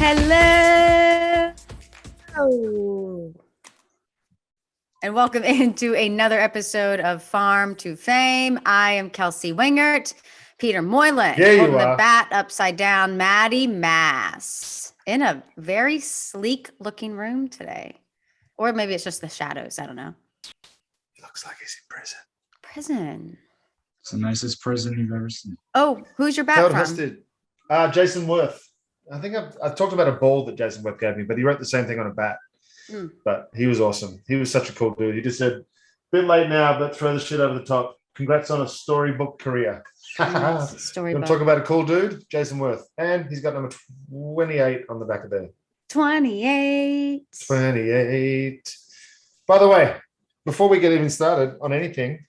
Hello. And welcome into another episode of Farm to Fame. I am Kelsey Wingert, Peter Moylan, holding the bat upside down, Maddie Mass, in a very sleek looking room today. Or maybe it's just the shadows. I don't know. Looks like he's in prison. Prison. It's the nicest prison you've ever seen. Oh, who's your bat from? Jason Worth. I think I've talked about a ball that Jason Worth gave me, but he wrote the same thing on a bat. But he was awesome. He was such a cool dude. He just said, bit late now, but throw the shit over the top. Congrats on a storybook career. Nice. You want to talk about a cool dude? Jason Worth. And he's got number 28 on the back of there. 28. By the way, before we get even started on anything,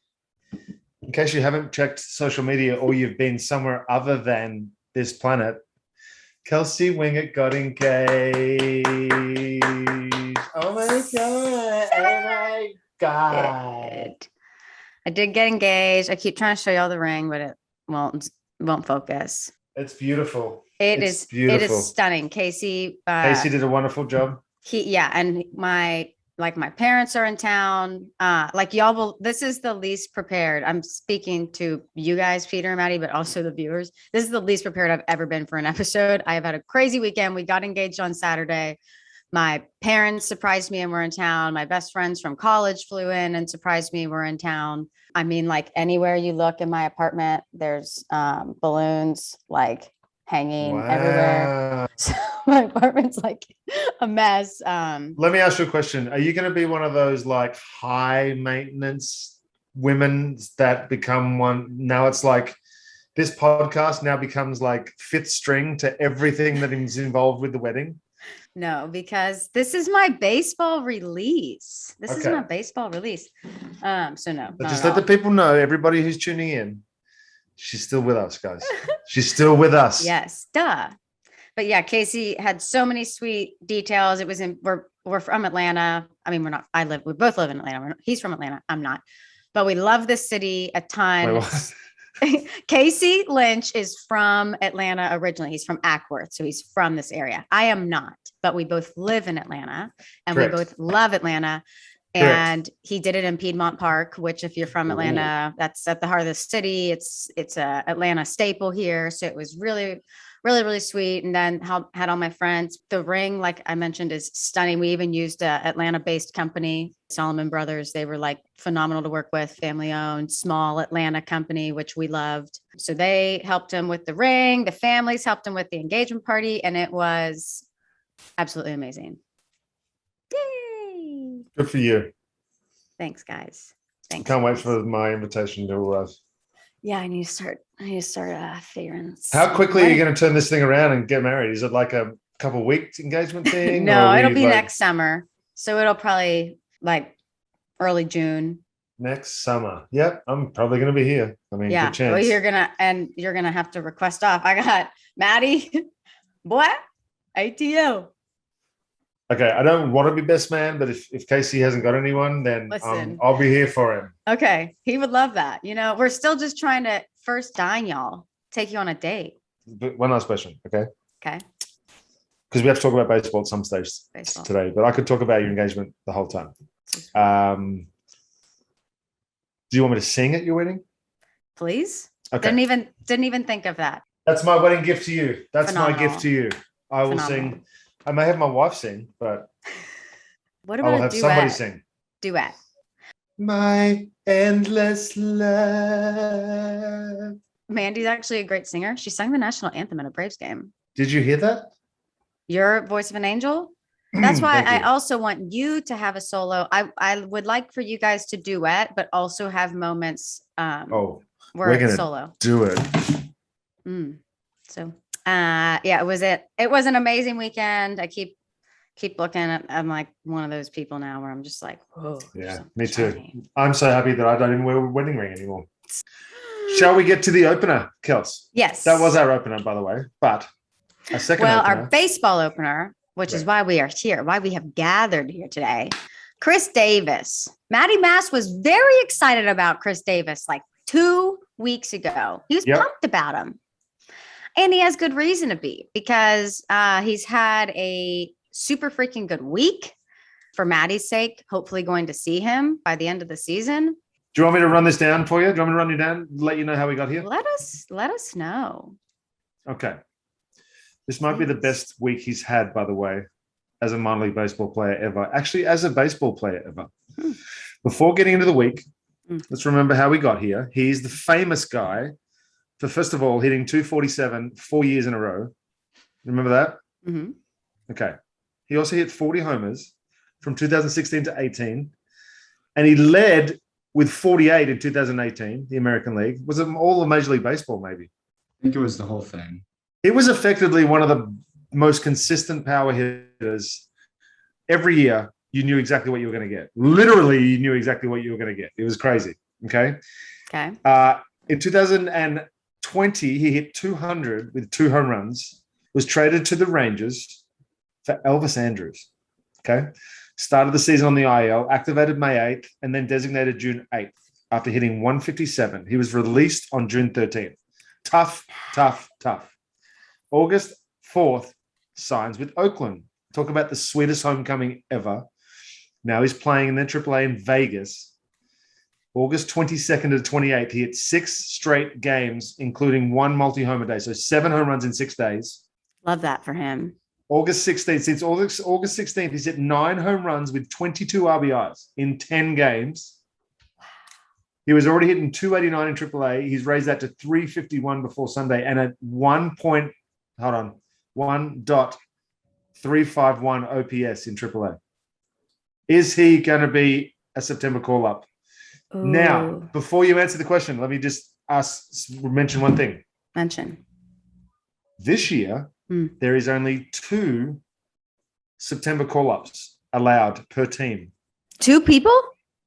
in case you haven't checked social media or you've been somewhere other than this planet, Kelsey Wingert got engaged. Oh my God. I did get engaged. I keep trying to show y'all the ring, but it won't focus. It's beautiful. It is stunning. Casey did a wonderful job. And my parents are in town. This is the least prepared. I'm speaking to you guys, Peter and Maddie, but also the viewers. This is the least prepared I've ever been for an episode. I have had a crazy weekend. We got engaged on Saturday. My parents surprised me and were in town. My best friends from college flew in and surprised me and were in town. I mean, like anywhere you look in my apartment, there's balloons like hanging everywhere. So my apartment's like a mess. Let me ask you a question. Are you going to be one of those like high maintenance women that become one? Now it's like this podcast now becomes like fifth string to everything that is involved with the wedding. No, because this is my baseball release. So no. But just let the people know, everybody who's tuning in, she's still with us, guys. She's still with us. Yes, duh. But yeah, Casey had so many sweet details. We're from Atlanta. I mean, we both live in Atlanta. He's from Atlanta. I'm not. But we love this city a ton. Casey Linch is from Atlanta originally. He's from Ackworth, so he's from this area. I am not, but we both live in Atlanta and Correct. We both love Atlanta. And Correct. He did it in Piedmont Park, which if you're from Atlanta, that's at the heart of the city. It's a Atlanta staple here. So it was really, really, really sweet. And then had all my friends. The ring, like I mentioned, is stunning. We even used a Atlanta-based company, Solomon Brothers. They were like phenomenal to work with, family-owned, small Atlanta company, which we loved. So they helped him with the ring. The families helped him with the engagement party, and it was absolutely amazing. Yay! Good for you. Thanks, guys. Thanks. Can't wait for my invitation to arrive. Yeah, I need to start figuring. How quickly are you going to turn this thing around and get married? Is it like a couple of weeks engagement thing? No, it'll be next summer. So it'll probably like early June. Next summer. Yep. I'm probably going to be here. I mean, good chance. Well, you're going to have to request off. I got Maddie, boy, ATO. Okay. I don't want to be best man, but if Casey hasn't got anyone, then I'll be here for him. Okay. He would love that. You know, we're still just trying to first dine y'all, take you on a date. But one last question. Okay. Okay. Because we have to talk about baseball at some stage today, but I could talk about your engagement the whole time. Do you want me to sing at your wedding? Please. Okay. Didn't even think of that. That's my wedding gift to you. That's Phenomenal. my gift to you. I will sing. I may have my wife sing, but what about I will have somebody sing. Duet. My endless love. Mandy's actually a great singer. She sang the national anthem at a Braves game. Did you hear that? Your voice of an angel. That's why I also want you to have a solo. I would like for you guys to duet, but also have moments where we're gonna solo. Do it. So it was an amazing weekend. I keep looking at, I'm like one of those people now where I'm just like, whoa. Yeah, me too. I'm so happy that I don't even wear a wedding ring anymore. Shall we get to the opener, Kels? Yes. That was our opener, by the way, but a second opener. Our baseball opener, which is why we are here, why we have gathered here today. Khris Davis. Maddie Mass was very excited about Khris Davis like 2 weeks ago. He was pumped about him. And he has good reason to be because he's had a super freaking good week for Maddie's sake. Hopefully going to see him by the end of the season. Do you want me to run this down for you? Do you want me to run you down, let you know how we got here? Let us know. Okay. This might be the best week he's had, by the way, as a minor league baseball player ever. Actually, as a baseball player ever. Before getting into the week, let's remember how we got here. He's the famous guy for, first of all, hitting 247 4 years in a row. Remember that? Mm-hmm. Okay. He also hit 40 homers from 2016 to 18. And he led with 48 in 2018, the American League. Was it all of Major League Baseball, maybe? I think it was the whole thing. He was effectively one of the most consistent power hitters. Every year, you knew exactly what you were going to get. Literally, you knew exactly what you were going to get. It was crazy. Okay. In 2020, he hit 200 with 2 home runs, was traded to the Rangers for Elvis Andrus. Okay. Started the season on the IL, activated May 8th, and then designated June 8th after hitting 157. He was released on June 13th. Tough. August 4th, signs with Oakland. Talk about the sweetest homecoming ever. Now he's playing in the AAA in Vegas. August 22nd to 28th, he hit 6 straight games, including 1 multi-homer day. So 7 home runs in 6 days. Love that for him. August 16th, since August 16th, he's hit 9 home runs with 22 RBIs in 10 games. He was already hitting 289 in AAA. He's raised that to 351 before Sunday and at 1.351 OPS in AAA. Is he going to be a September call-up? Now, before you answer the question, let me just mention one thing. This year, there is only 2 September call-ups allowed per team. 2 people?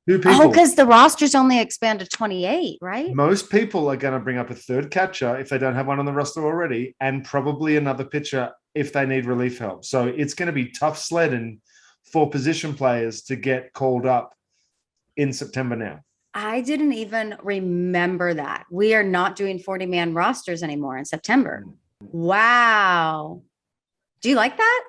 2 people. Oh, because the roster's only expanded to 28, right? Most people are going to bring up a 3rd catcher if they don't have one on the roster already, and probably another pitcher if they need relief help. So it's going to be tough sledding for position players to get called up in September now. I didn't even remember that. We are not doing 40-man rosters anymore in September. Wow. Do you like that?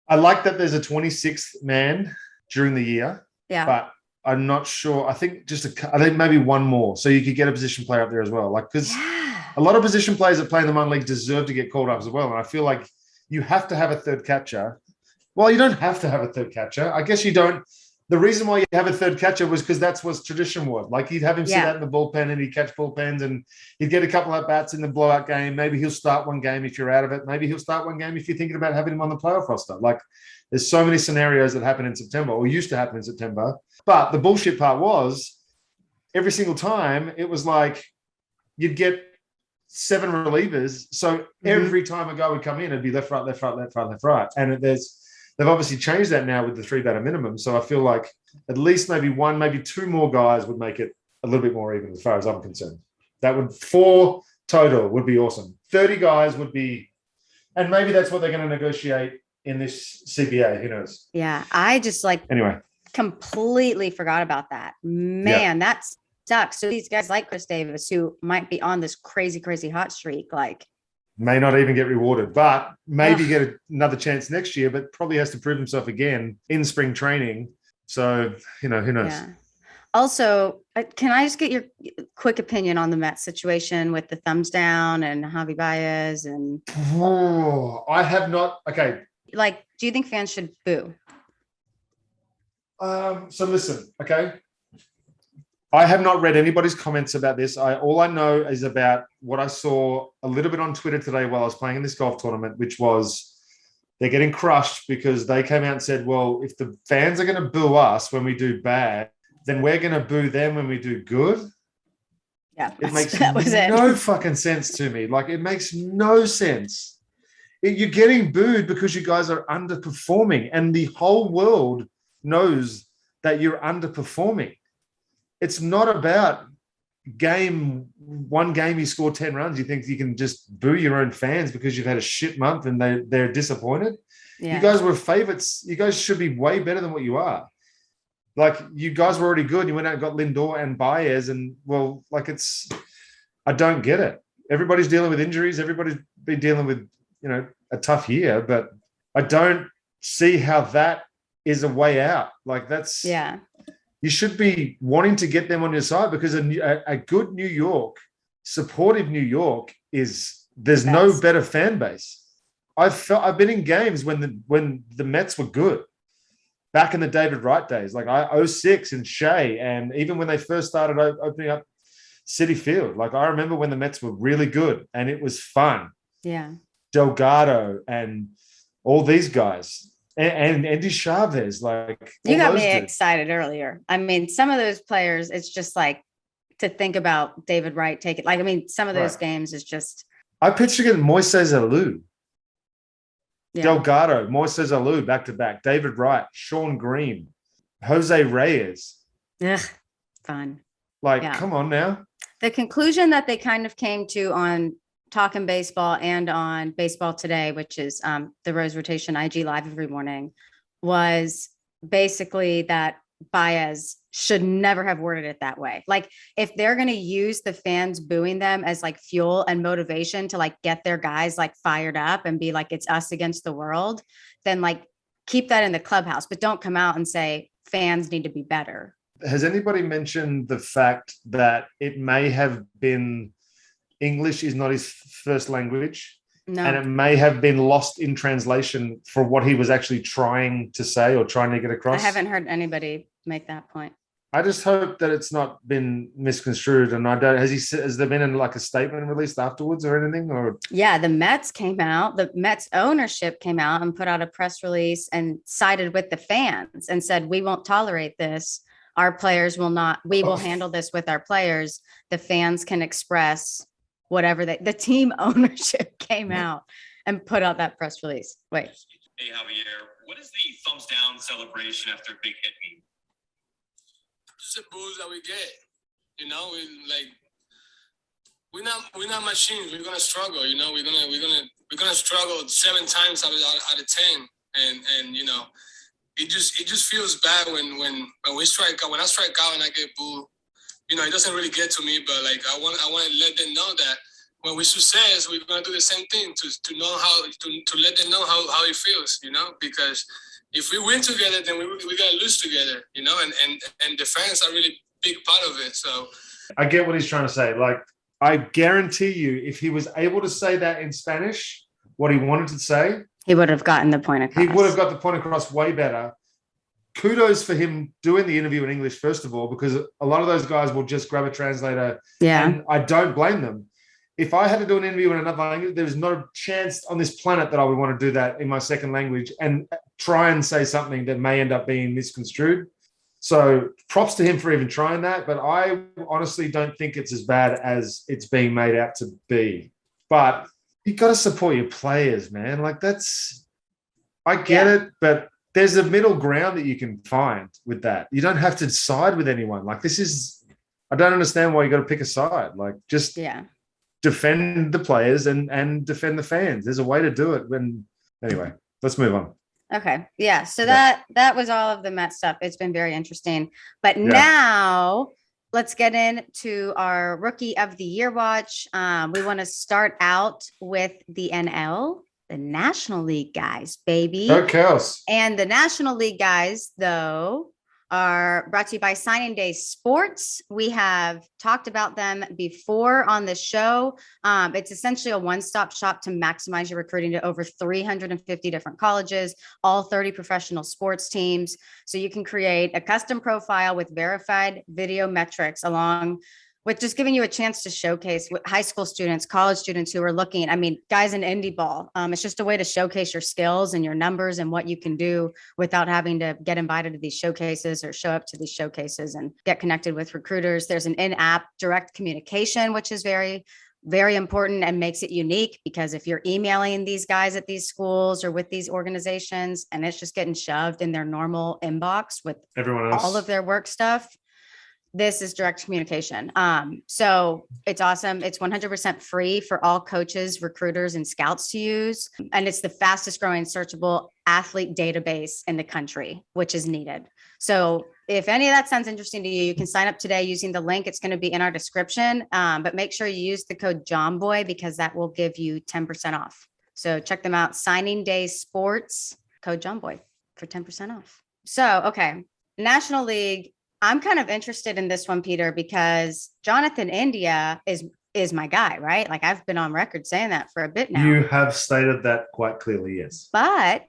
I like that there's a 26th man during the year. Yeah. But I'm not sure. I think I think maybe one more. So you could get a position player up there as well. Like, because a lot of position players that play in the minor league deserve to get called up as well. And I feel like you have to have a 3rd catcher. Well, you don't have to have a 3rd catcher. I guess you don't. The reason why you have a 3rd catcher was because that's what tradition was. Like, you'd have him sit out in the bullpen and he'd catch bullpens and he'd get a couple of bats in the blowout game. Maybe he'll start one game if you're out of it. Maybe he'll start one game if you're thinking about having him on the playoff roster. Like, there's so many scenarios that happen in September or used to happen in September. But the bullshit part was every single time it was like you'd get 7 relievers. So every time a guy would come in, it'd be left, right, left, right, left, right, left, right. And they've obviously changed that now with the 3-batter minimum. So I feel like at least maybe 1, maybe 2 more guys would make it a little bit more even as far as I'm concerned. That would 4 total would be awesome. 30 guys would be, and maybe that's what they're going to negotiate in this CBA. Who knows? Yeah. I just completely forgot about that. Man, that sucks. So these guys like Khris Davis, who might be on this crazy, crazy hot streak, may not even get rewarded, but maybe get another chance next year, but probably has to prove himself again in spring training. So, who knows? Yeah. Also, can I just get your quick opinion on the Mets situation with the thumbs down and Javi Baez? And I have not. Okay. Do you think fans should boo? So listen, okay. I have not read anybody's comments about this. All I know is about what I saw a little bit on Twitter today while I was playing in this golf tournament, which was they're getting crushed because they came out and said, well, if the fans are going to boo us when we do bad, then we're going to boo them when we do good. Yeah, it makes no fucking sense to me. It makes no sense. You're getting booed because you guys are underperforming, and the whole world knows that you're underperforming. It's not about one game you score 10 runs. You think you can just boo your own fans because you've had a shit month and they're disappointed. Yeah. You guys were favorites. You guys should be way better than what you are. You guys were already good. You went out and got Lindor and Baez, and I don't get it. everybody's dealing with injuries. Everybody's been dealing with, a tough year, but I don't see how that is a way out. Like you should be wanting to get them on your side, because a good New York, supportive New York there's no better fan base. I've been in games when the Mets were good back in the David Wright days, like 06 in Shea, and even when they first started opening up Citi Field. Like I remember when the Mets were really good and it was fun. Yeah. Delgado and all these guys. And Andy Chavez, like you got me excited earlier. I mean, some of those players, it's just like to think about David Wright take it. Like, I mean, some of those games is just. I pitched against Moises Alou, yeah. Delgado, Moises Alou back to back, David Wright, Sean Green, Jose Reyes. Ugh, fun. Like, come on now. The conclusion that they kind of came to on Talking Baseball and on Baseball Today, which is the Rose Rotation IG Live every morning, was basically that Baez should never have worded it that way. Like, if they're going to use the fans booing them as like fuel and motivation to like get their guys like fired up and be like, it's us against the world, then like keep that in the clubhouse, but don't come out and say fans need to be better. Has anybody mentioned the fact that it may have been English is not his first language? No. And it may have been lost in translation for what he was actually trying to say or trying to get across? I haven't heard anybody make that point. I just hope that it's not been misconstrued. And has there been like a statement released afterwards or anything? Or yeah, the Mets came out, the Mets ownership came out and put out a press release and sided with the fans and said, we won't tolerate this. Our players will not, we will handle this with our players. The fans can express whatever the team ownership came out and put out that press release. Wait. Hey, Javier, what is the thumbs down celebration after a big hit mean? Just the booze that we get, we're not machines. We're gonna struggle, we're gonna struggle 7 times out of 10, and it just feels bad when we strike out. When I strike out and I get booed, it doesn't really get to me. But like I want to let them know that when we success, we're gonna do the same thing to know how to let them know how it feels. Because if we win together, then we gotta lose together. And the fans are really big part of it. So I get what he's trying to say. Like, I guarantee you, if he was able to say that in Spanish, what he wanted to say, he would have gotten the point across. He would have got the point across way better. Kudos for him doing the interview in English, first of all, because a lot of those guys will just grab a translator. Yeah. And I don't blame them. If I had to do an interview in another language, there's no chance on this planet that I would want to do that in my second language and try and say something that may end up being misconstrued. So props to him for even trying that. But I honestly don't think it's as bad as it's being made out to be. But you got to support your players, man. Like, I get it, but there's a middle ground that you can find with that. You don't have to side with anyone. Like, I don't understand why you got to pick a side. Like, just defend the players and defend the fans. There's a way to do it. Anyway, let's move on. Okay. Yeah. So that was all of the Met stuff. It's been very interesting. But now let's get into our Rookie of the Year watch. We want to start out with the NL, the National League guys, baby. Go Kels. And the National League guys, though, are brought to you by Signing Day Sports. We have talked about them before on the show. It's essentially a one-stop shop to maximize your recruiting to over 350 different colleges, all 30 professional sports teams. So you can create a custom profile with verified video metrics along with just giving you a chance to showcase high school students, college students who are looking, guys in indie ball. It's just a way to showcase your skills and your numbers and what you can do without having to get invited to these showcases or show up to these showcases and get connected with recruiters. There's an in-app direct communication, which is very, very important and makes it unique, because if you're emailing these guys at these schools or with these organizations and it's just getting shoved in their normal inbox with everyone else, all of their work stuff, this is direct communication. So it's awesome. It's 100% free for all coaches, recruiters, and scouts to use. And it's the fastest growing searchable athlete database in the country, which is needed. So if any of that sounds interesting to you, you can sign up today using the link. It's going to be in our description. But make sure you use the code JOMBOY because that will give you 10% off. So check them out. Signing Day Sports, code JOMBOY for 10% off. So, okay. National League. I'm kind of interested in this one, Peter, because Jonathan India is my guy, right? Like I've been on record saying that for a bit now. You have stated that quite clearly, yes. But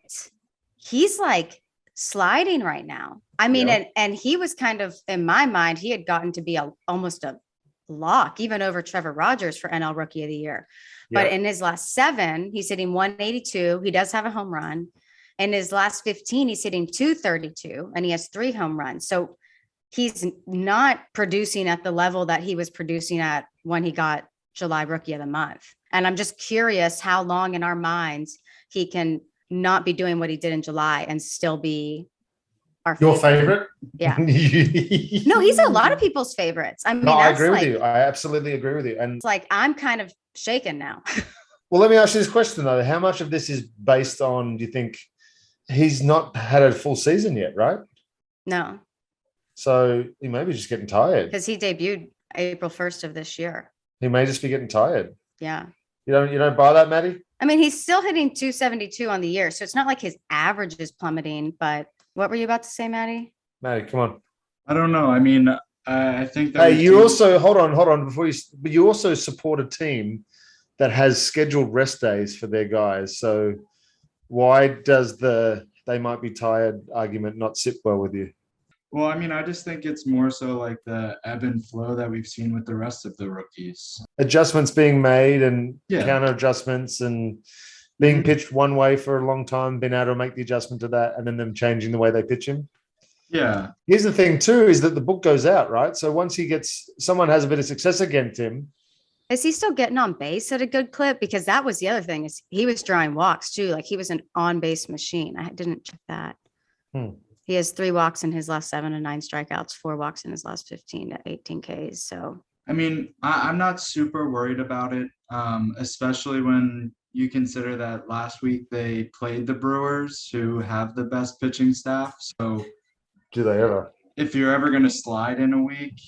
he's like sliding right now. I mean, Yeah. and he was kind of, in my mind, he had gotten to be almost a lock, even over Trevor Rogers for NL Rookie of the Year. But Yeah. in his last 7, he's hitting 182. He does have a home run. In his last 15, he's hitting 232, and he has 3 home runs. So he's not producing at the level that he was producing at when he got July Rookie of the Month. And I'm just curious how long in our minds he can not be doing what he did in July and still be our Your favorite. favorite? Yeah. No, he's a lot of people's favorites. I mean, No, I that's agree like, with you. I absolutely agree with you. And it's like, I'm kind of shaken now. well, let me ask you this question though. How much of this is based on, do you think he's not had a full season yet, right? No, So he may be just getting tired. because he debuted April 1st of this year. He may just be getting tired. Yeah. You don't buy that, Maddie? I mean, he's still hitting 272 on the year. So it's not like his average is plummeting, but what were you about to say, Maddie? Maddie, come on. I don't know. I mean, I think that Hey, we've you seen- also hold on before but you also support a team that has scheduled rest days for their guys. So why does the they might be tired argument not sit well with you? Well, I mean, I just think it's more so like the ebb and flow that we've seen with the rest of the rookies. Adjustments being made and Yeah. counter adjustments and being pitched one way for a long time, being able to make the adjustment to that, and then them changing the way they pitch him. Yeah. Here's the thing too, is that the book goes out, right? So once someone has a bit of success against him. Is he still getting on base at a good clip? Because that was the other thing, is he was drawing walks too. Like he was an on base machine. I didn't check that. He has 3 walks in his last 7 and 9 strikeouts, 4 walks in his last 15 to 18 Ks. So I mean, I'm not super worried about it, especially when you consider that last week they played the Brewers, who have the best pitching staff. So Do they ever? if you're ever going to slide in a week,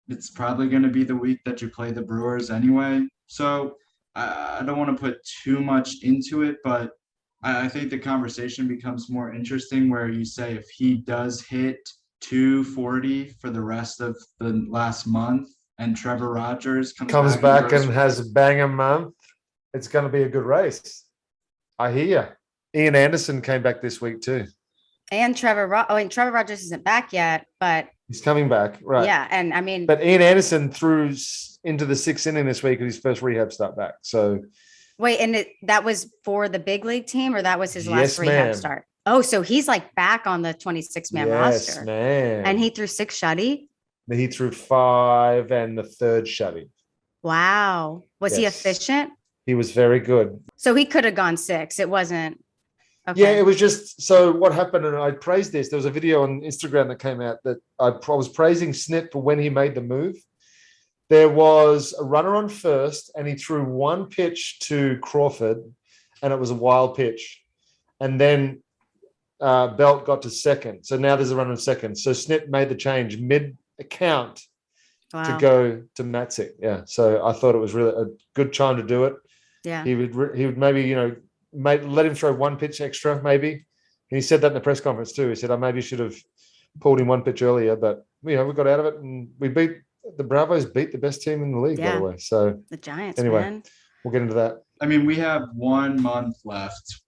it's probably going to be the week that you play the Brewers anyway. So I don't want to put too much into it, but I think the conversation becomes more interesting where you say if he does hit 240 for the rest of the last month and Trevor Rogers Comes back goes- and has a banger month, it's going to be a good race. I hear you. Ian Anderson came back this week too. and Trevor Rogers isn't back yet, but He's coming back, right? yeah. And I mean, But Ian Anderson threw into the 6th inning this week with his first rehab start back. So wait, and that was for the big league team, or that was his last Yes, rehab ma'am. start? Oh, so he's like back on the 26-man yes, roster. man. And he threw 6 shutty. He threw 5 and the 3rd shutty. Wow. Was he Yes. efficient? He was very good. So he could have gone 6. It wasn't. Okay. Yeah, it was just so what happened, and I praised this. There was a video on Instagram that came out that I was praising Snit for when he made the move. There was a runner on first, and he threw one pitch to Crawford, and it was a wild pitch. And then Belt got to second. So now there's a runner on second. So Snit made the change mid-account Wow. to go to Matzik. Yeah. So I thought it was really a good time to do it. Yeah. He would maybe, let him throw one pitch extra, maybe. And he said that in the press conference too. He said, I maybe should have pulled him one pitch earlier, but we got out of it and we beat the Bravos, beat the best team in the league, by Yeah. the way. So The Giants, Anyway. man. we'll get into that. I mean, we have 1 month left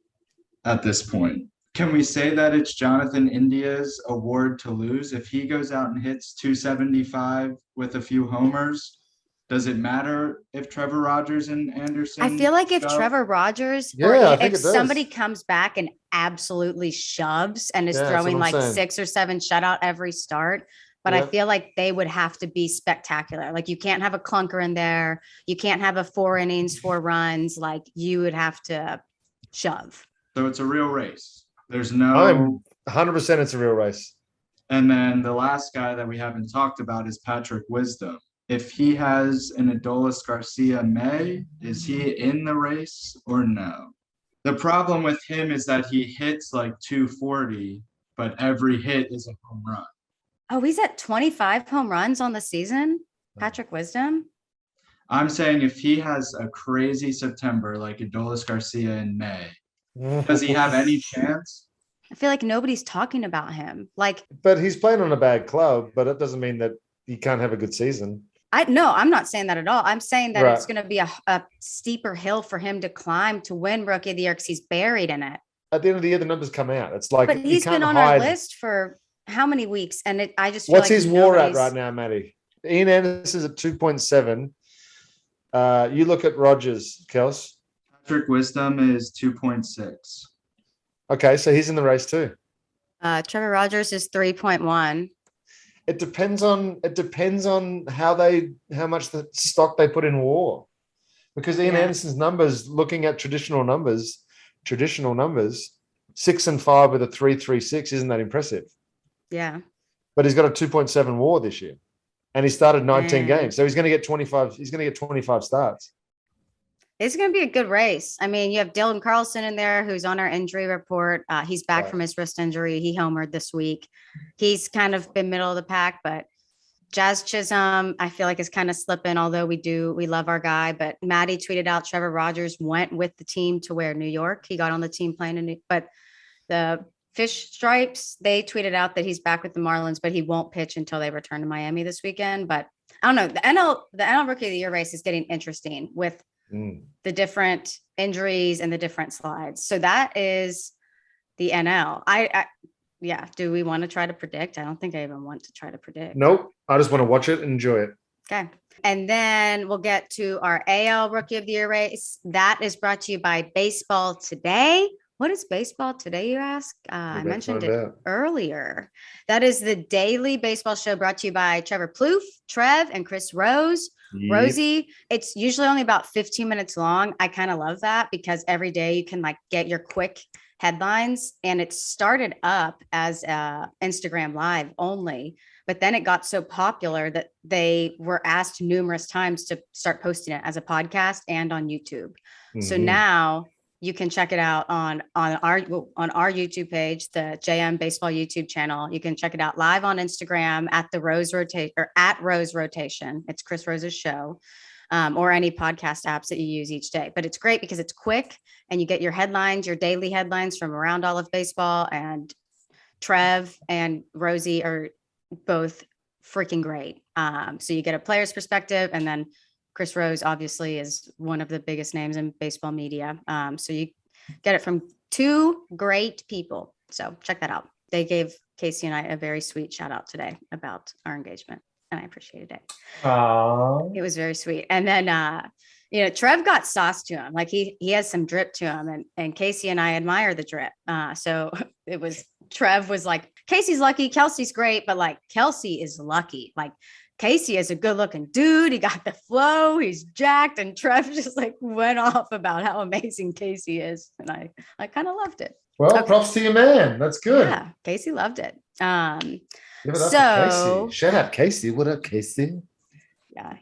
at this point. Can we say that it's Jonathan India's award to lose? If he goes out and hits 275 with a few homers, does it matter if Trevor Rogers and Anderson? I feel like if shove? Trevor Rogers Yeah, or I if think it does. somebody comes back and absolutely shoves and is Yeah, that's what throwing I'm like saying. 6 or 7 shutout every start, but I Yeah. feel like they would have to be spectacular. Like you can't have a clunker in there. You can't have a 4 innings, 4 runs. Like you would have to shove. So it's a real race. There's no. I'm 100% it's a real race. And then the last guy that we haven't talked about is Patrick Wisdom. If he has an Adolis Garcia May, is he in the race or no? The problem with him is that he hits like 240, but every hit is a home run. Oh, he's at 25 home runs on the season. Patrick Wisdom. I'm saying if he has a crazy September like Adolis Garcia in May, does he have any chance? I feel like nobody's talking about him. Like, But he's playing on a bad club, but it doesn't mean that he can't have a good season. I'm not saying that at all. I'm saying that Right. it's going to be a steeper hill for him to climb to win Rookie of the Year because he's buried in it. At the end of the year, the numbers come out. It's like But you he's can't been on hide. our list for how many weeks? And I just feel What's like his WAR at nobody's- right now, Matty? Ian Anderson's at 2.7. You look at Rogers, Kels. Patrick Wisdom is 2.6. Okay, so he's in the race too. Trevor Rogers is 3.1. It depends on how much the stock they put in WAR. Because Ian Yeah. Anderson's numbers, looking at traditional numbers, 6 and 5 with a 3.36 isn't that impressive. Yeah. But he's got a 2.7 WAR this year. And he started 19 Dang. games. So he's going to get 25. He's going to get 25 starts. It's going to be a good race. I mean, you have Dylan Carlson in there who's on our injury report. He's back Right. from his wrist injury. He homered this week. He's kind of been middle of the pack, but Jazz Chisholm, I feel like is kind of slipping, although we love our guy. But Maddie tweeted out Trevor Rogers went with the team to where New York. He got on the team playing but the Fish Stripes, they tweeted out that he's back with the Marlins, but he won't pitch until they return to Miami this weekend. But I don't know. The NL Rookie of the Year race is getting interesting with the different injuries and the different slides. So that is the NL. Yeah. Do we want to try to predict? I don't think I even want to try to predict. Nope. I just want to watch it and enjoy it. Okay. And then we'll get to our AL Rookie of the Year race. That is brought to you by Baseball Today. What is Baseball Today, you ask? I mentioned it earlier. That is the daily baseball show brought to you by Trevor Plouffe, Trev, and Chris Rose. Yep. Rosie, it's usually only about 15 minutes long. I kind of love that because every day you can like get your quick headlines, and it started up as Instagram Live only, but then it got so popular that they were asked numerous times to start posting it as a podcast and on YouTube. So now you can check it out on our YouTube page, the JM Baseball YouTube channel. You can check it out live on Instagram at Rose Rotation. It's Chris Rose's show, or any podcast apps that you use each day. But it's great because it's quick and you get your headlines, your daily headlines from around all of baseball. And Trev and Rosie are both freaking great. So you get a player's perspective, and then Chris Rose obviously is one of the biggest names in baseball media. So you get it from two great people. So check that out. They gave Casey and I a very sweet shout out today about our engagement, and I appreciated it. It was very sweet. And then, Trev got sauce to him. Like he has some drip to him, and Casey and I admire the drip. So it was, Trev was like, Casey's lucky, Kelsey's great, but like Kelsey is lucky. Like Casey is a good looking dude. He got the flow. He's jacked. And Trev just like went off about how amazing Casey is. And I kind of loved it. Well, Okay. props to your man. That's good. Yeah, Casey loved it. Give it up So- to Casey. Shout out Casey. What up, Casey? Yeah,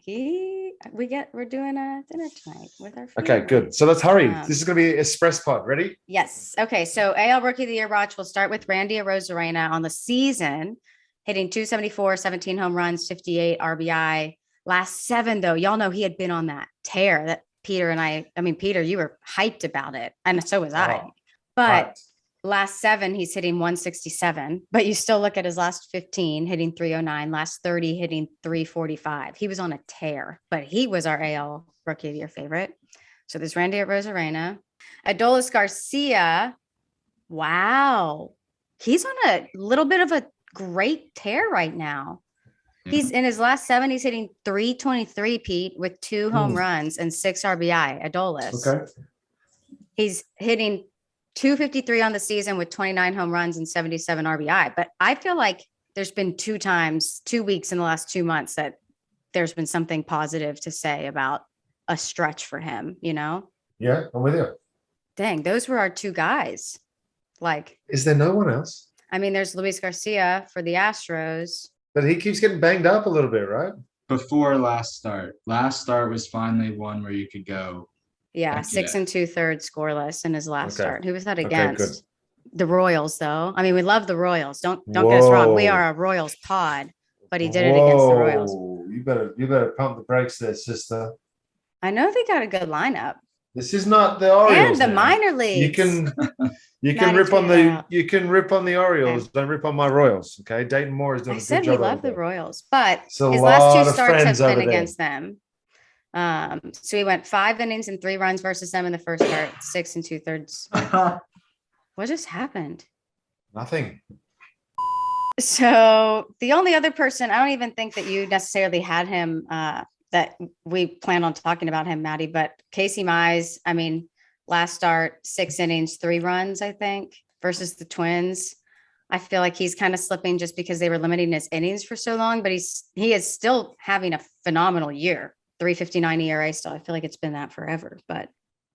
we're doing a dinner tonight with our Okay, family. good. So let's hurry. Um, This is going to be Express Pod. Ready? Yes. Okay. So AL Rookie of the Year watch. We'll start with Randy Arozarena on the season, hitting 274, 17 home runs, 58 RBI. Last 7, though, y'all know he had been on that tear that Peter and I mean, Peter, you were hyped about it. And so was I. Oh, But right. last 7, he's hitting 167. But you still look at his last 15, hitting 309. Last 30, hitting 345. He was on a tear, but he was our AL Rookie of the Year favorite. So there's Randy Arozarena. Adolis Garcia. Wow. He's on a little bit of a great tear right now. He's in his last 7, he's hitting 323, Pete, with 2 home runs and 6 RBI. Adolis. Okay. He's hitting 253 on the season with 29 home runs and 77 RBI. But I feel like there's been 2 weeks in the last 2 months that there's been something positive to say about a stretch for him, Yeah, I'm with you. Dang, those were our 2 guys. Like, Is there no one else? I mean, there's Luis Garcia for the Astros. But he keeps getting banged up a little bit, right? Before last start was finally one where you could go. Yeah, Heck 6 yeah. and 2/3 scoreless in his last Okay. start. Who was that Okay, against? the Royals, though. I mean, we love the Royals. Don't get us wrong. We Whoa. are a Royals pod, but he did it against the Royals. Whoa, you better pump the brakes there, sister. I know they got a good lineup. This is not the Orioles. And the now. minor leagues. You can Maddie, rip on tweet that out. you can rip on the Orioles. Don't rip on my Royals. Okay, Dayton Moore is doing I a good said we job. love the Royals, but It's a his last lot two of starts have friends over been there. against them. So he went 5 innings and 3 runs versus them in the first start, 6 2/3. What just happened? Nothing. So the only other person, I don't even think that you necessarily had him, that we planned on talking about him, Maddie, but Casey Mize, I mean, last start, 6 innings, 3 runs, I think, versus the Twins. I feel like he's kind of slipping just because they were limiting his innings for so long, but he is still having a phenomenal year. 3.59 ERA still. I feel like it's been that forever, but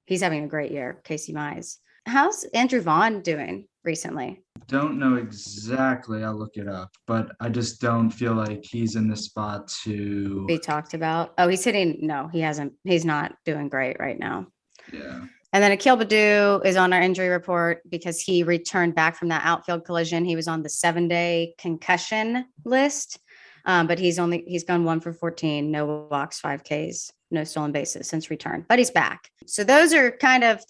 he's having a great year, Casey Mize. How's Andrew Vaughn doing recently? Don't know exactly. I'll look it up, but I just don't feel like he's in the spot to. Be talked about. Oh, he's hitting. No, he hasn't. He's not doing great right now. Yeah. And then Akil Baddoo is on our injury report because he returned back from that outfield collision. He was on the 7-day concussion list, but he's gone 1 for 14, no walks, 5 Ks, no stolen bases since return, but he's back. So those are kind of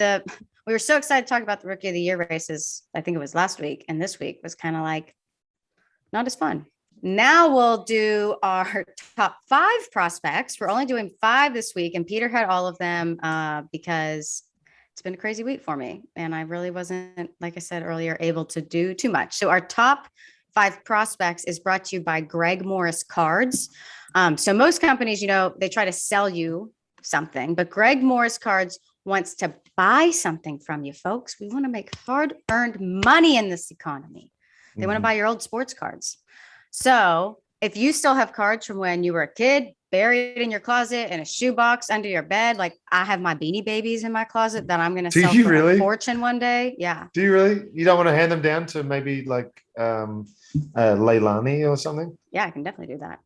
we were so excited to talk about the Rookie of the Year races. I think it was last week, and this week was kind of like not as fun. Now we'll do our top 5 prospects. We're only doing 5 this week, and Peter had all of them because it's been a crazy week for me. And I really wasn't, like I said earlier, able to do too much. So our top 5 prospects is brought to you by Greg Morris Cards. So most companies, they try to sell you something, but Greg Morris Cards wants to buy something from you, folks. We want to make hard-earned money in this economy. They want to buy your old sports cards. So if you still have cards from when you were a kid, buried in your closet in a shoebox under your bed, like I have my Beanie Babies in my closet that I'm going to sell for a fortune one day. Yeah. Do you really? You don't want to hand them down to maybe like Leilani or something? Yeah, I can definitely do that.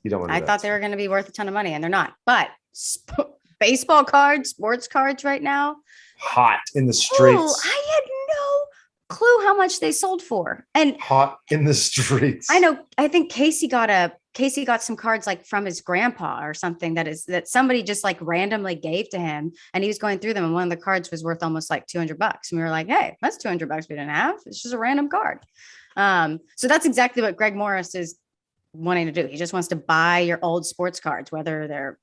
You don't want to I thought they were going to be worth a ton of money, and they're not. But baseball cards, sports cards right now. Hot in the Oh, streets. I had no clue how much they sold for. And hot in the streets. I know. I think Casey got some cards like from his grandpa or something that somebody just like randomly gave to him, and he was going through them, and one of the cards was worth almost like $200. And we were like, hey, that's $200 we didn't have. It's just a random card. So that's exactly what Greg Morris is wanting to do. He just wants to buy your old sports cards, whether they're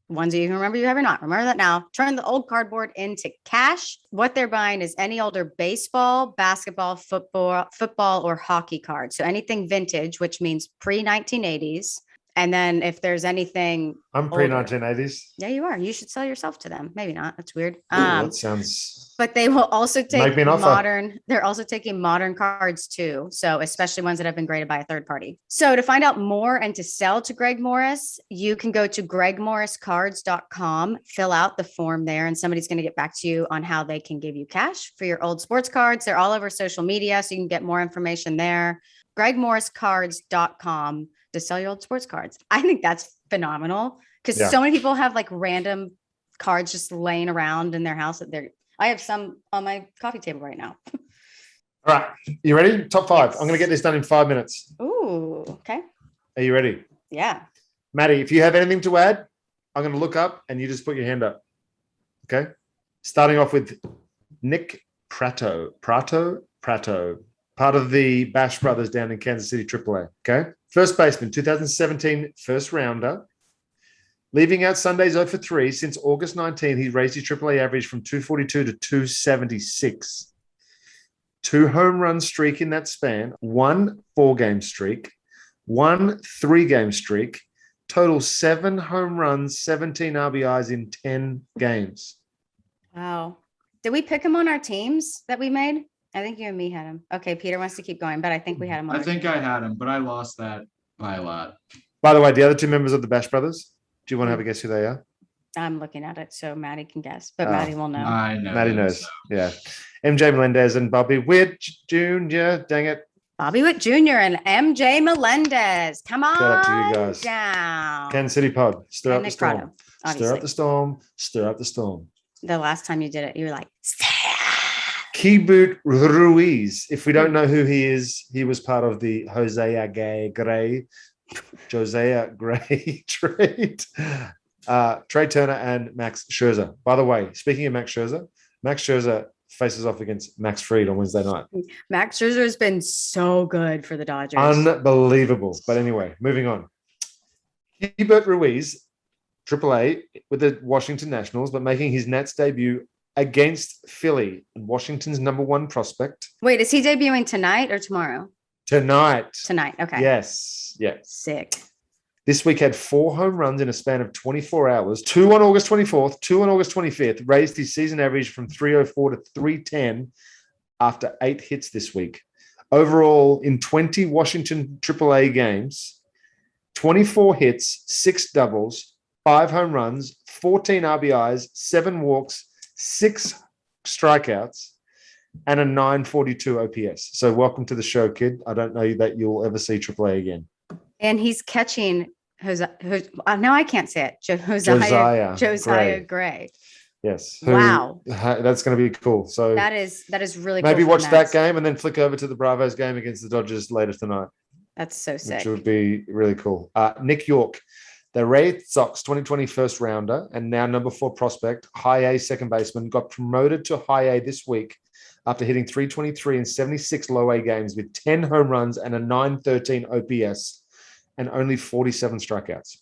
ones that you can remember you have or not. Remember that now. Turn the old cardboard into cash. What they're buying is any older baseball, basketball, football, or hockey card. So anything vintage, which means pre-1980s. And then if there's anything I'm pre-1980s. Yeah, you are. You should sell yourself to them. Maybe not. That's weird. That sounds. But they will also take Make me an offer. modern. They're also taking modern cards too. So especially ones that have been graded by a third party. So to find out more and to sell to Greg Morris, you can go to gregmorriscards.com, fill out the form there, and somebody's going to get back to you on how they can give you cash for your old sports cards. They're all over social media, so you can get more information there. gregmorriscards.com to sell your old sports cards. I think that's phenomenal because so many people have like random cards just laying around in their house. I have some on my coffee table right now. All right. You ready? Top 5. Yes. I'm going to get this done in 5 minutes. Ooh, okay. Are you ready? Yeah. Maddie, if you have anything to add, I'm going to look up and you just put your hand up. Okay. Starting off with Nick Pratto, part of the Bash brothers down in Kansas City AAA. Okay. First baseman, 2017 first rounder. Leaving out Sundays 0 for 3. Since August 19, he's raised his AAA average from 242 to 276. 2 home run streak in that span. 1 4-game streak. 1 3-game streak. Total 7 home runs, 17 RBIs in 10 games. Wow. Did we pick him on our teams that we made? I think you and me had him. Okay, Peter wants to keep going, but I think we had him on. I think I had him, but I lost that by a lot. By the way, the other 2 members of the Bash brothers, do you want to have a guess who they are? I'm looking at it, so Maddie can guess, but Maddie will know. I know. Maddie knows. So. Yeah. MJ Melendez and Bobby Witt Jr. Dang it. Bobby Witt Jr. and MJ Melendez. Come on. Shout out to you guys. Down. Kansas City Pod. Stir up the storm. Pratto, Stir up the storm. Stir up the storm. The last time you did it, you were like, Ep25 Ruiz. If we don't know who he is, he was part of the Josiah Gray trade. Trey Turner and Max Scherzer. By the way, speaking of Max Scherzer faces off against Max Fried on Wednesday night. Max Scherzer has been so good for the Dodgers. Unbelievable. But anyway, moving on. Keibert Ruiz, AAA with the Washington Nationals, but making his Nats debut against Philly, Washington's #1 prospect. Wait, is he debuting tonight or tomorrow? Tonight. Okay. Yes. Sick. This week had 4 home runs in a span of 24 hours, 2 on August 24th, 2 on August 25th, raised his season average from 304 to 310 after 8 hits this week. Overall, in 20 Washington AAA games, 24 hits, 6 doubles, 5 home runs, 14 RBIs, 7 walks, 6 strikeouts, and a 942 OPS. So welcome to the show, kid. I don't know that you'll ever see AAA again. And he's catching now I can't say it. Josiah Gray. Yes. Wow. That's going to be cool. So that is really maybe cool. watch that game and then flick over to the Bravos game against the Dodgers later tonight. That's so sick. Which would be really cool. Nick Yorke, the Red Sox 2020 first rounder and now #4 prospect, high A second baseman, got promoted to high A this week after hitting 323 in 76 low A games with 10 home runs and a 913 OPS and only 47 strikeouts.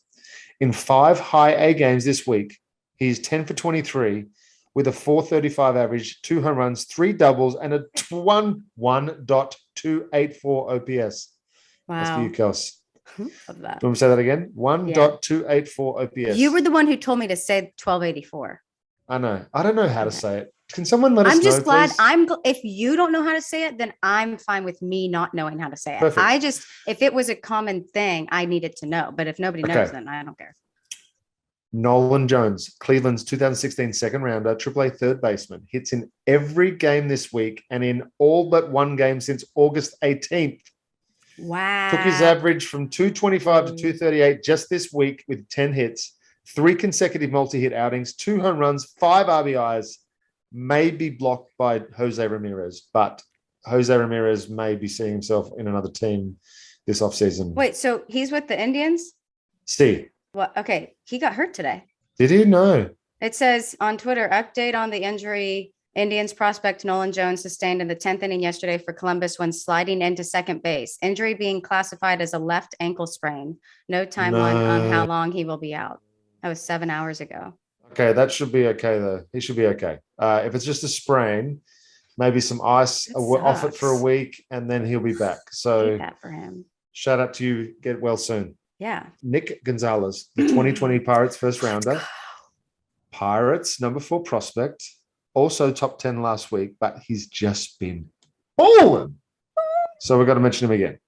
In 5 high A games this week, he's 10 for 23 with a 435 average, 2 home runs, 3 doubles, and a 1.284 OPS. Wow. That's for you, Kels. Love that. Do you want me to say that again? 1.284 OPS. You were the one who told me to say 1284. I know. I don't know how to say it. Can someone let us know? I'm just glad please? if you don't know how to say it, then I'm fine with me not knowing how to say it. Perfect. If it was a common thing, I needed to know. But if nobody knows, then I don't care. Nolan Jones, Cleveland's 2016 second rounder, AAA third baseman, hits in every game this week and in all but one game since August 18th. Wow. Took his average from 225 to 238 just this week with 10 hits, 3 consecutive multi-hit outings, 2 home runs, 5 RBIs, may be blocked by Jose Ramirez, but Jose Ramirez may be seeing himself in another team this offseason. Wait, so he's with the Indians? See. Well, okay. He got hurt today. Did he? No. It says on Twitter, update on the injury. Indians prospect Nolan Jones sustained in the 10th inning yesterday for Columbus when sliding into second base. Injury being classified as a left ankle sprain. No timeline on how long he will be out. That was 7 hours ago. Okay, that should be okay, though. He should be okay. If it's just a sprain, maybe some ice off it for a week, and then he'll be back. So that for him. Shout out to you. Get well soon. Yeah. Nick Gonzales, the 2020 Pirates first rounder. Pirates #4 prospect. Also top 10 last week, but he's just been balling. So we've got to mention him again.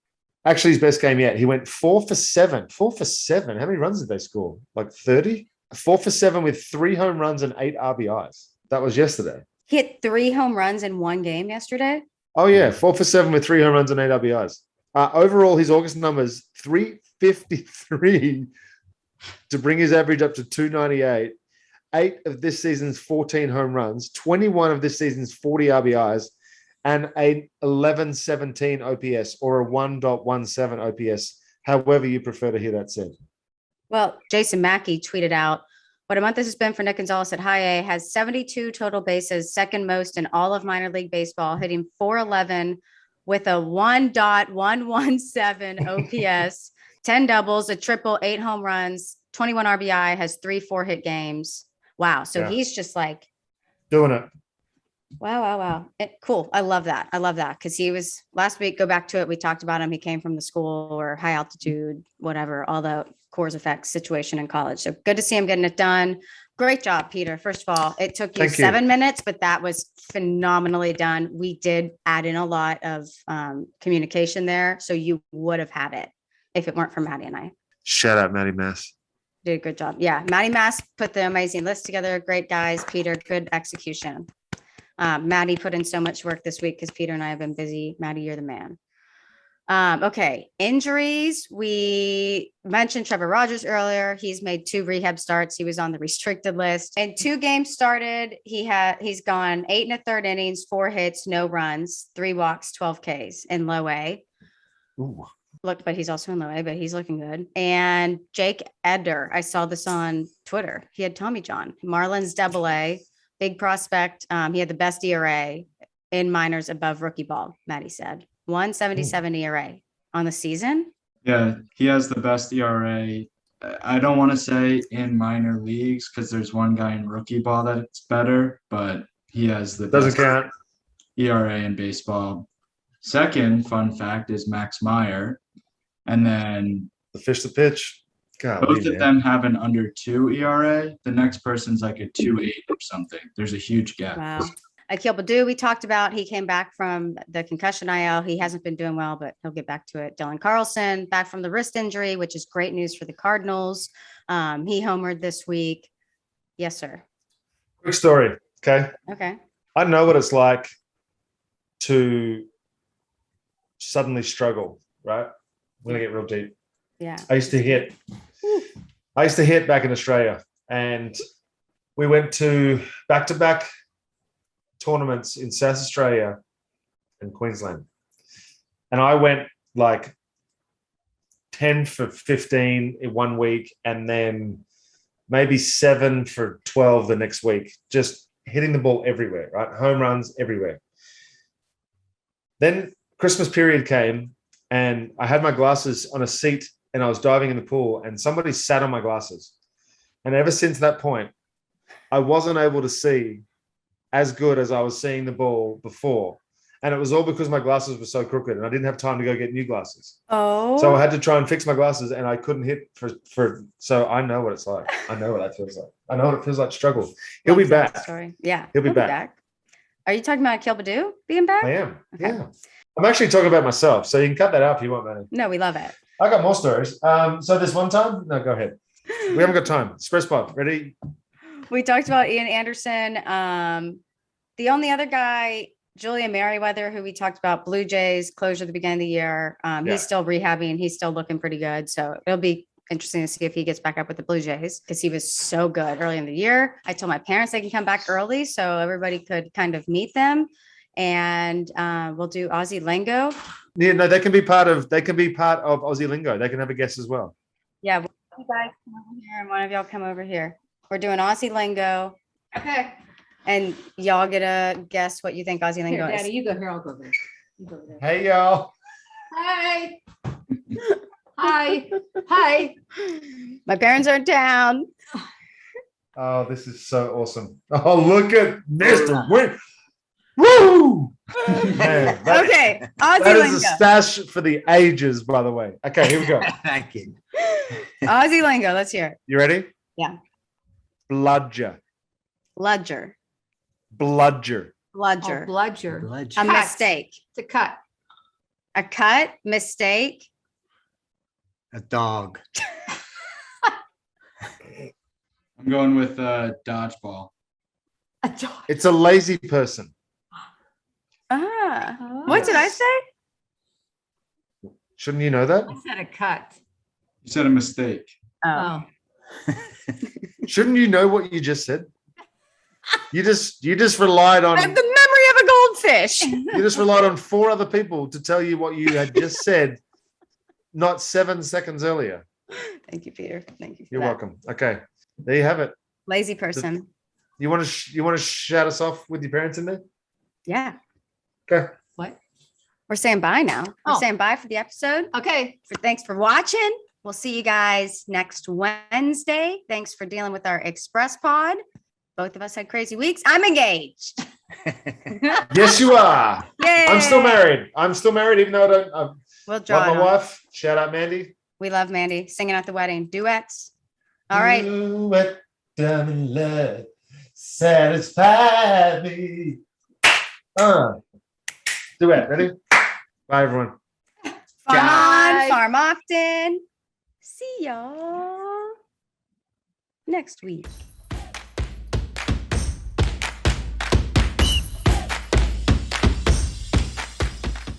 Actually, his best game yet. He went 4 for 7. 4 for 7. How many runs did they score? Like 30? 4 for 7 with 3 home runs and 8 RBIs. That was yesterday. He hit 3 home runs in one game yesterday. Oh, yeah. 4 for 7 with 3 home runs and 8 RBIs. Overall, his August numbers, 353 to bring his average up to 298. 8 of this season's 14 home runs, 21 of this season's 40 RBIs, and a 1117 OPS or a 1.17 OPS, however you prefer to hear that said. Well, Jason Mackey tweeted out, what a month this has been for Nick Gonzales at high A, has 72 total bases, second most in all of minor league baseball, hitting 411 with a 1.117 OPS, 10 doubles, a triple, 8 home runs, 21 RBI, has 3 4-hit games. Wow. So he's just like doing it. Wow. Cool. I love that. Because he was last week, go back to it. We talked about him. He came from the school or high altitude, whatever, all the cause effects situation in college. So good to see him getting it done. Great job, Peter. First of all, it took you 7 minutes, but that was phenomenally done. We did add in a lot of communication there. So you would have had it if it weren't for Maddie and I. Shout out, Maddie Mass. Did a good job. Yeah. Maddie Mass put the amazing list together. Great guys. Peter, good execution. Maddie put in so much work this week because Peter and I have been busy. Maddie, you're the man. Okay, injuries. We mentioned Trevor Rogers earlier. He's made 2 rehab starts. He was on the restricted list. And 2 games started. He's gone 8 1/3 innings, 4 hits, no runs, 3 walks, 12 Ks in low A. Ooh. But he's also in low A, but he's looking good. And Jake Eder, I saw this on Twitter. He had Tommy John, Marlins AA, big prospect. He had the best ERA in minors above rookie ball, Maddie said. 177 ERA on the season. Yeah, he has the best ERA. I don't want to say in minor leagues because there's one guy in rookie ball that's better, but he has the Doesn't best count. ERA in baseball. Second fun fact is Max Meyer. And then The fish, the pitch. God, both of them have an under 2 ERA. The next person's like a 2.8 or something. There's a huge gap. Wow. Keibert, we talked about, he came back from the concussion IL. He hasn't been doing well, but he'll get back to it. Dylan Carlson back from the wrist injury, which is great news for the Cardinals. He homered this week. Yes, sir. Quick story. Okay. Okay. I know what it's like to suddenly struggle, right? I'm going to get real deep. Yeah. I used to hit back in Australia, and we went to back-to-back tournaments in South Australia and Queensland. And I went like 10 for 15 in 1 week, and then maybe 7 for 12 the next week, just hitting the ball everywhere, right? Home runs everywhere. Then Christmas period came, and I had my glasses on a seat, and I was diving in the pool, and somebody sat on my glasses. And ever since that point, I wasn't able to see as good as I was seeing the ball before. And it was all because my glasses were so crooked, and I didn't have time to go get new glasses. Oh. So I had to try and fix my glasses, and I couldn't hit so I know what it's like. I know what that feels like. I know what it feels like to struggle. He'll be back. Story. Yeah. He'll be back. Are you talking about Keibert being back? I am. Okay. Yeah. I'm actually talking about myself, so you can cut that out if you want, Manny. No, we love it. I got more stories. So this one time? No, go ahead. We haven't got time. Express Pop. Ready? We talked about Ian Anderson. The only other guy, Julian Merriweather, who we talked about, Blue Jays closure at the beginning of the year. He's still rehabbing. He's still looking pretty good. So it'll be interesting to see if he gets back up with the Blue Jays, because he was so good early in the year. I told my parents they can come back early so everybody could kind of meet them. And we'll do Aussie Lingo. Yeah, no, they can be part of Aussie Lingo. They can have a guest as well. Yeah, you guys come over here and one of y'all come over here. We're doing Aussie Lingo. Okay. And y'all get to guess what you think Aussie Lingo Here, is. Daddy, you go here. I'll go there. You go there. Hey, y'all. Hi. Hi. Hi. My parents are in town. Oh, this is so awesome. Oh, look at Mr. Win. Woo! Man, Okay, Aussie that is Lingo. a stash for the ages, by the way. Okay, here we go. Thank you. Aussie Lingo. Let's hear it. You ready? Yeah. Bludger. Bludger. Bludger. Bludger. Oh, bludger. A Cut. mistake. It's a cut. A cut. Mistake. A dog. I'm going with dodgeball. A dog. It's a lazy person. Ah. What did I say? Shouldn't you know that? I said a cut. You said a mistake. Oh. Shouldn't you know what you just said? You just relied I on have the memory of a goldfish. you just relied on 4 other people to tell you what you had just said, not 7 seconds earlier. Thank you, Peter. Thank you. For You're that. welcome. Okay, there you have it. Lazy person. You want to shout us off with your parents in there? Yeah. Okay. What? We're saying bye now. We're Oh. saying bye for the episode. Okay. Thanks for watching. We'll see you guys next Wednesday. Thanks for dealing with our express pod. Both of us had crazy weeks. I'm engaged. Yes, you are. Yay. I'm still married, even though I don't. We'll draw Love it my on. wife. Shout out Mandy. We love Mandy singing at the wedding. Duets. All right. Duet, diamond love, satisfy me. Duet. Ready? Bye, everyone. Farm on, Bye. farm often. See y'all next week.